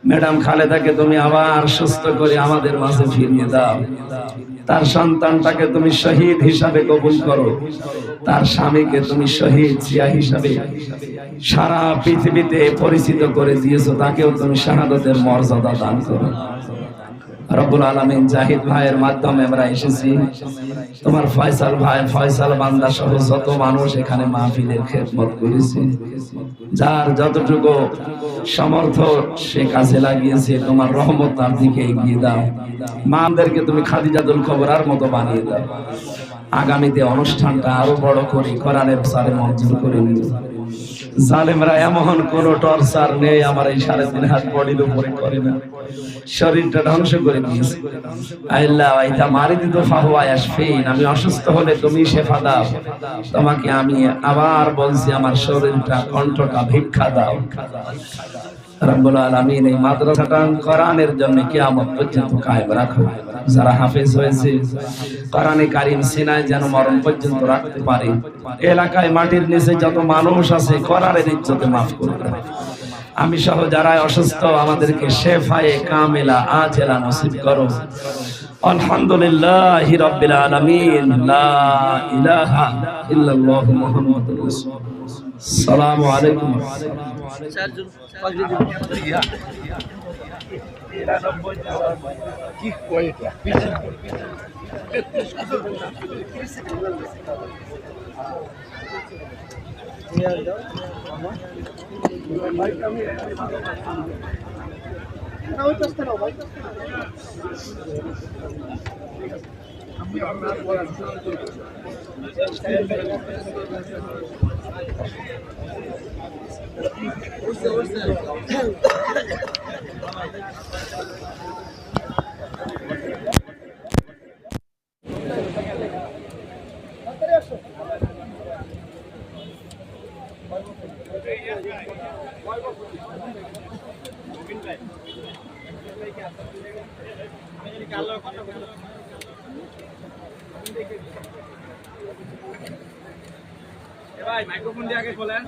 Madam খালেদাকে তুমি আবার সুস্থ করে আমাদের মাঝে ফিরিয়ে দাও। তার সন্তানটাকে তুমি শহীদ হিসাবে কবুল করো। তার স্বামীকে তুমি শহীদ জিয়া হিসাবে সারা পৃথিবীতে পরিচিত করে দিয়েছো, তাকেও তুমি শাহাদাতের মর্যাদা দান করো। রব্বুল আলামিন জাহিদ ভাইয়ের মাধ্যমে আমরা এসেছি। তোমার ফয়সাল ভাই, ফয়সাল বান্দা সহ যত মানুষ এখানে মাহফিলের খেদমত করেছে, যার যতটুকু সামর্থ্য সে কাজে লাগিয়েছে, তোমার রহমত তার দিকে এগিয়ে দাও। মাদেরকে তুমি খাদিজাতুল কুবরার মতো বানিয়ে দাও। আগামীতে অনুষ্ঠানটা আরো বড় করে কোরআনের সারে মঞ্জুর করে নিও। জালেমরা এমন কোন টর্চার নেই আমার এই 3.5 হাত বডির উপরে করে না, শরীরটা ধ্বংস করে দিয়েছে। আল্লাহ আইতা মারি দিত ফাহুয়া ইয়াশফিন, আমি অসুস্থ হলে তুমি শেফা দাও। তোমাকে আমি আবার বলছি আমার শরীরটা কণ্ঠটা ভিক্ষা দাও। রব্বুল আলামিন এই মাদ্রাসাটা কোরআনের জন্য কিয়ামত পর্যন্ত কায়েম রাখো। যারা হাফেজ হয়েছে কোরআনে কারীম সিনায় যেন মরণ পর্যন্ত রাখতে পারে। এলাকায় মাটির নিচে যত মানুষ আছে কোরআনের ইজ্জতে মাফ করে দাও। আমি সহ যারা অসুস্থ আমাদেরকে শেফায়ে কামিলা আজেলা নসিব করো। আলহামদুলিল্লাহি রাব্বিল আলামিন, লা ইলাহা ইল্লাল্লাহু মুহাম্মাদুর রাসূলুল্লাহ। আসসালামু আলাইকুম। কি কয় এটা ভাই মাইক্রোফোন দিয়ে আগে বলেন।